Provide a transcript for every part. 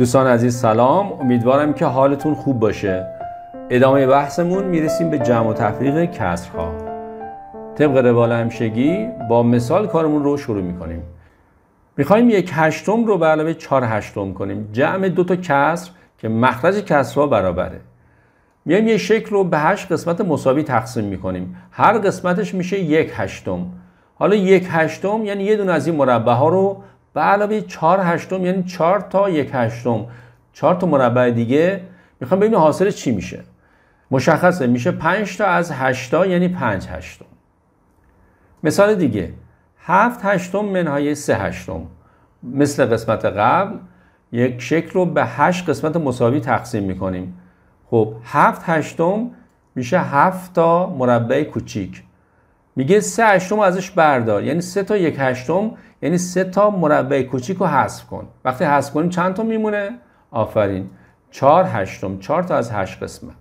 دوستان عزیز سلام، امیدوارم که حالتون خوب باشه. ادامه بحثمون میرسیم به جمع و تفریق کسرها. طبق روال همیشگی با مثال کارمون رو شروع میکنیم. میخوایم 1/8 رو به علاوه 4/8 کنیم. جمع دو تا کسر که مخرج کسرها برابره. میایم یه شکل رو به 8 قسمت مساوی تقسیم میکنیم. هر قسمتش میشه 1/8. حالا 1/8 یعنی یه دونه از این مربع ها رو به علاوه 4/8 یعنی 4 تا 1/8 4 تا مربع دیگه میخوام ببینیم حاصل چی میشه. مشخصه میشه 5 تا از 8 تا یعنی 5/8. مثال دیگه 7/8 منهای 3/8. مثل قسمت قبل یک شکل رو به 8 قسمت مساوی تقسیم میکنیم. خب 7/8 میشه 7 تا مربع کوچیک. میگه 3/8 ازش بردار، یعنی 3 تا 1/8 یعنی 3 تا مربع کوچیک رو حذف کن. وقتی حذف کنیم چند تا میمونه؟ آفرین، 4/8. 4 تا از 8 قسمت.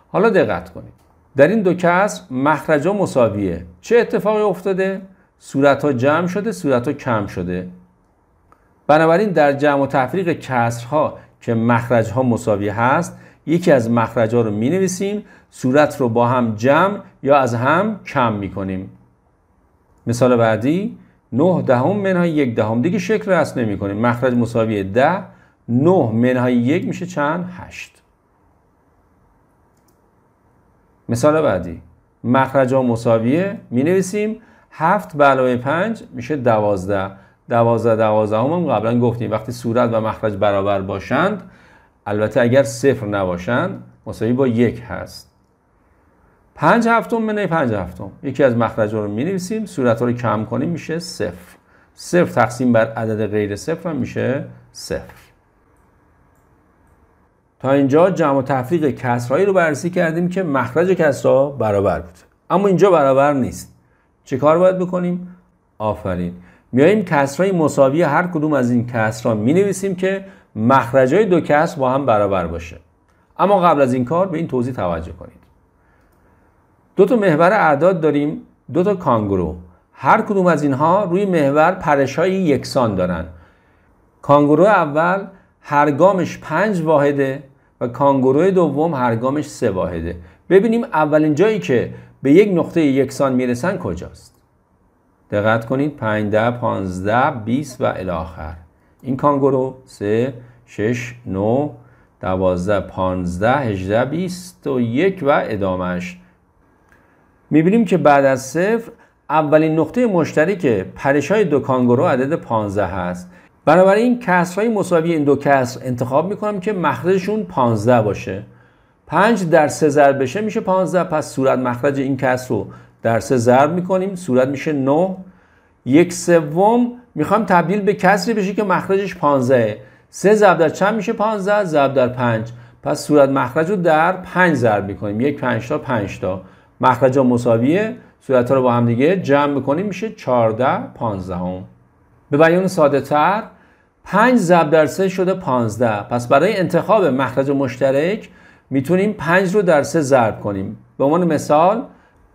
حالا دقت کنید، در این دو کسر مخرج‌ها مساویه. چه اتفاقی افتاده؟ صورت‌ها جمع شده، صورت‌ها کم شده. بنابراین در جمع و تفریق کسرها که مخرج‌ها مساوی هست، یکی از مخرج‌ها رو می‌نویسیم، صورت رو با هم جمع یا از هم کم می‌کنیم. مثال بعدی 9/10 منهای 1/10. دیگه شکل رسم نمی‌کنیم. مخرج مساوی 10. 9 منهای 1 میشه چند؟ 8. مثال بعدی مخرج‌ها مساویه، می‌نویسیم 7 به علاوه 5 میشه 12. 12 هم قبلا گفتیم وقتی صورت و مخرج برابر باشند، البته اگر صفر نباشند، مساوی با 1 هست. 5/7 منهای 5/7. یکی از مخرج‌ها رو می‌نویسیم، صورت‌ها رو کم کنیم میشه 0. 0 تقسیم بر عدد غیر صفر هم میشه 0. تا اینجا جمع و تفریق کسرهایی رو بررسی کردیم که مخرج کسرها برابر بود. اما اینجا برابر نیست. چه کار باید بکنیم؟ آفرین، میاییم کسرهای مساوی هر کدوم از این کسرها می‌نویسیم که مخرج‌های دو کسر با هم برابر باشه. اما قبل از این کار به این توضیح توجه کنید. دو تا محور اعداد داریم، دو تا کانگورو. هر کدوم از اینها روی محور پرش‌های یکسان دارن. کانگورو اول هر گامش 5 واحده و کانگورو دوم هر گامش 3 واحده. ببینیم اولین جایی که به یک نقطه یکسان میرسن کجاست. دقت کنید 5 10 15 20 و الی آخر. این کانگورو 3 6 9 12 15 18 21 و ادامهش. میبینیم که بعد از 0 اولین نقطه مشترک پرش‌های دو کانگورو عدد 15 هست. بنابراین کسرهای مساوی این دو کسر انتخاب میکنم که مخرجشون 15 باشه. 5 در 3 ضرب بشه میشه 15. پس صورت مخرج این کسر رو در 3 ضرب میکنیم، صورت میشه 9. 1/3 میخوام تبدیل به کسری بشه که مخرجش 15. 3 ضرب در چند میشه 15 ضرب در 5. پس صورت مخرج رو در 5 ضرب میکنیم. 1 5 تا 5 تا. مخرج ها مساویه، صورت ها رو با هم دیگه جمع میکنیم میشه 14/15. به بیان ساده تر 5 ضرب در 3 شده 15. پس برای انتخاب مخرج مشترک میتونیم 5 رو در 3 ضرب کنیم. به عنوان مثال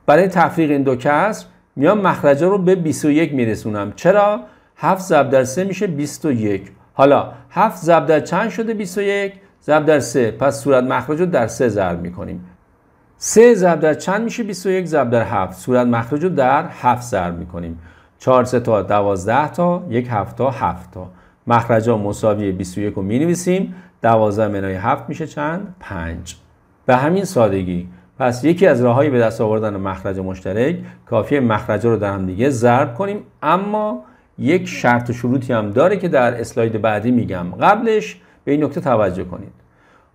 برای تفریق این دو کسر میام مخرج رو به 21 میرسونم. چرا؟ 7 ضرب در 3 میشه 21. حالا 7 ضرب در چند شده 21 ضرب در 3. پس صورت مخرج رو در 3 ضرب میکنیم. 3 ضرب در چند میشه 21 ضرب در 7. صورت مخرج رو در 7 ضرب میکنیم. 4 3 تا 12 تا 1 7 تا 7 تا. مخرج ها مساوی 21 رو می‌نویسیم. 12 منهای 7 میشه چند؟ 5. به همین سادگی. پس یکی از راه‌های به دست آوردن مخرج مشترک کافیه مخرج رو در هم دیگه ضرب کنیم، اما یک شرط و شروطی هم داره که در اسلاید بعدی میگم. قبلش به این نکته توجه کنید.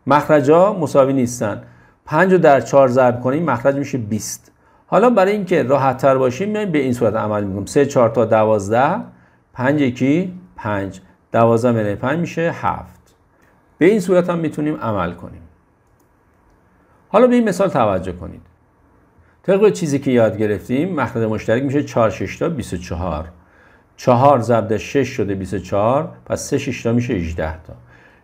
مخرج ها مساوی نیستن. 5 رو در 4 ضرب کنیم مخرج میشه 20. حالا برای اینکه راحت تر باشیم میایم به این صورت عمل میکنیم. 3 4 تا 12 5 1 5. 12 منهای 5 میشه 7. به این صورت هم میتونیم عمل کنیم. حالا به این مثال توجه کنید. طبق چیزی که یاد گرفتیم مخرج مشترک میشه 4 6 تا 24. 4 ضرب در 6 شده 24. پس 3 6 تا میشه 18 تا.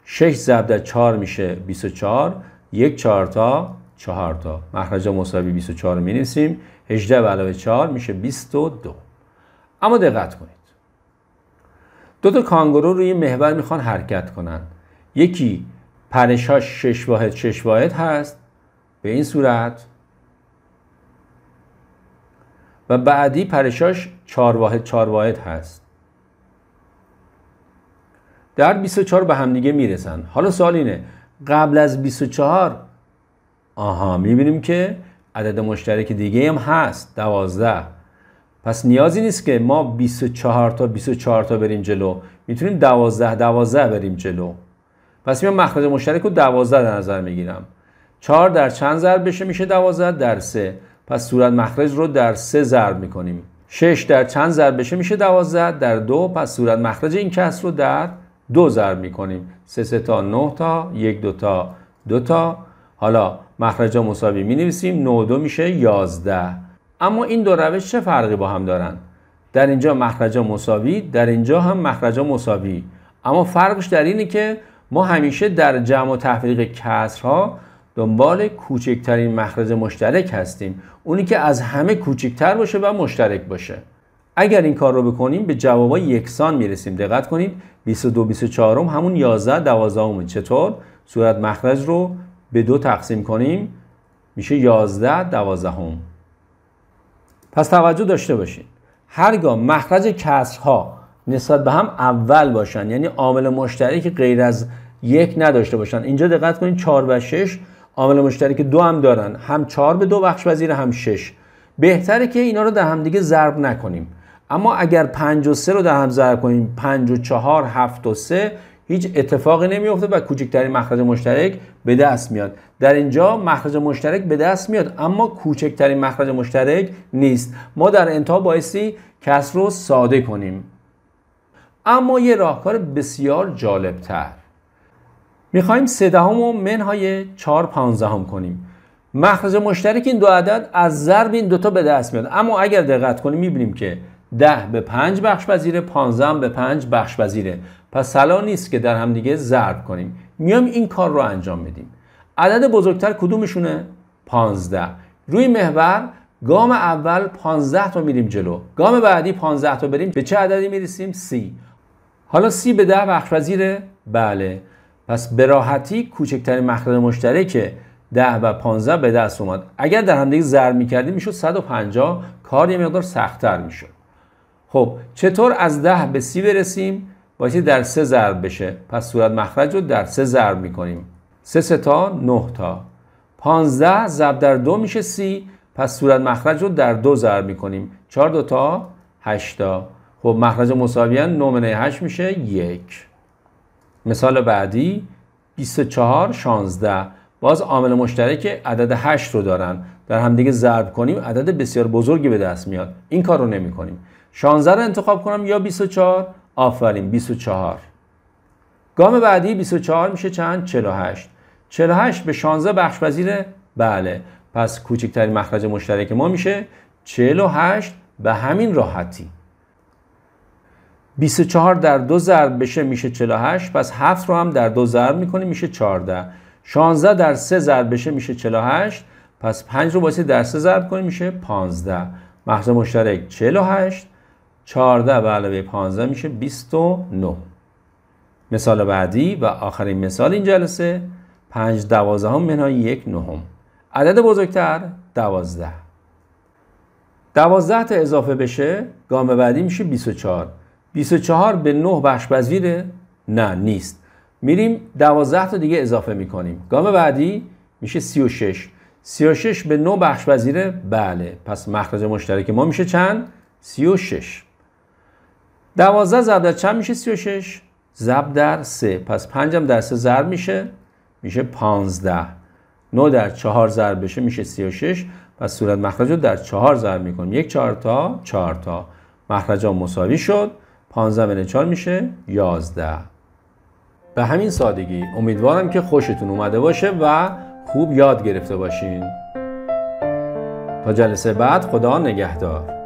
6 ضرب در 4 میشه 24. 1 4 تا 4 تا. مخرج مساوی 24 رو می‌نویسیم. 18 به علاوه 4 میشه 22. اما دقت کنید. دو تا کانگورو روی محور میخوان حرکت کنن. یکی پرشاش 6 واحد 6 واحد هست به این صورت و بعدی پرشاش 4 واحد 4 واحد هست. در 24 به هم دیگه میرسن. حالا سوال اینه قبل از 24 میبینیم که عدد مشترک دیگه هم هست 12. پس نیازی نیست که ما 24 تا 24 تا بریم جلو، میتونیم 12 بریم جلو. پس من مخرج مشترک رو 12 در نظر میگیرم. 4 در چند ضرب بشه میشه 12 در 3. پس صورت مخرج رو در 3 ضرب میکنیم. 6 در چند ضرب بشه میشه 12 در 2. پس صورت مخرج این کسر رو در 2 ضرب میکنیم. 3 تا 9 تا 1 2 تا 2 تا. حالا مخرجا مساوی می نویسیم. 9 2 میشه 11. اما این دو روش چه فرقی با هم دارن؟ در اینجا مخرجا مساوی، در اینجا هم مخرجا مساوی. اما فرقش در اینه که ما همیشه در جمع و تفریق کسرها دنبال کوچکترین مخرج مشترک هستیم، اونی که از همه کوچکتر باشه و مشترک باشه. اگر این کار رو بکنیم به جوابای یکسان میرسیم. دقت کنید 22 24 همون 11 12. چطور؟ صورت مخرج رو به 2 تقسیم کنیم میشه 11 12. پس توجه داشته باشید هرگاه مخرج کسرها نسبت به هم اول باشن، یعنی عامل مشترک غیر از 1 نداشته باشن. اینجا دقت کنید 4 و 6 عامل مشترک 2 هم دارن، هم 4 به 2 بخش پذیر هم 6. بهتره که اینا رو در هم دیگه ضرب نکنیم. اما اگر 5 و 3 رو در هم ضرب کنیم 5 و 4 7 و 3 هیچ اتفاقی نمیفته و کوچکترین مخرج مشترک به دست میاد. در اینجا مخرج مشترک به دست میاد اما کوچکترین مخرج مشترک نیست. ما در انتها بایستی کسر رو ساده کنیم. اما یه راهکار بسیار جالبتر، میخوایم 3 دهم منهای 4 15 کنیم. مخرج مشترک این دو عدد از ضرب این دوتا به دست میاد. اما اگر دقت کنیم میبینیم که 10 به 5 بخش پذیره، 15 به 5 بخش پذیره. پس صلاح نیست که در هم دیگه ضرب کنیم. میام این کار رو انجام بدیم. عدد بزرگتر کدومشونه؟ 15. روی محور گام اول 15 تا میریم جلو. گام بعدی 15 تا بریم به چه عددی میرسیم؟ 30. حالا 30 به 10 بخش پذیره؟ بله. پس به راحتی کوچکترین مخرج مشترک 10 و 15 به دست اومد. اگر در هم دیگه ضرب می‌کردیم میشد 150. کار یه مقدار سخت‌تر میشد. خب چطور از 10 به 30 برسیم؟ باید در 3 ضرب بشه. پس صورت مخرج رو در 3 ضرب می‌کنیم. 3 تا 9 تا. 15 ضرب در 2 میشه 30. پس صورت مخرج رو در 2 ضرب می‌کنیم. 4 2 تا 8 تا. خب مخرج مساویان 9 منهای 8 میشه 1. مثال بعدی 24 16. باز عامل مشترک عدد 8 رو دارن. در هم دیگه ضرب کنیم عدد بسیار بزرگی به دست میاد. این کار رو نمی کنیم. 16 رو انتخاب کنم یا 24؟ آفرین 24. گام بعدی 24 میشه چند؟ 48. 48 به 16 بخش پذیره؟ بله. پس کوچکترین مخرج مشترک ما میشه 48 به همین راحتی. 24 در 2 ضرب بشه میشه 48. پس 7 رو هم در 2 ضرب میکنیم میشه 14. 16 در 3 ضرب بشه میشه 48. پس 5 رو باید در 3 ضرب کنیم میشه 15. مخرج مشترک 48. 14 به علاوه 15 میشه 29. مثال بعدی و آخرین مثال این جلسه 5 12 منهای 1 نهم. عدد بزرگتر 12. 12 تا اضافه بشه گام بعدی میشه 24. 24 به 9 بخش پذیره؟ نه نیست. میریم 12 تا دیگه اضافه میکنیم. گام بعدی میشه 36. 36 به 9 بخش پذیره؟ بله. پس مخرج مشترک ما میشه چند؟ 36. 12 ضرب در چند میشه 36؟ ضرب در 3. پس 5 هم در 3 ضرب میشه 15. 9 در 4 ضرب بشه میشه 36. پس صورت مخرج رو در 4 ضرب میکنیم. 1 4 تا 4 تا. مخرج ها مساوی شد. 15 منهای 4 میشه 11. به همین سادگی امیدوارم که خوشتون اومده باشه و خوب یاد گرفته باشین. تا جلسه بعد خدا نگهدار.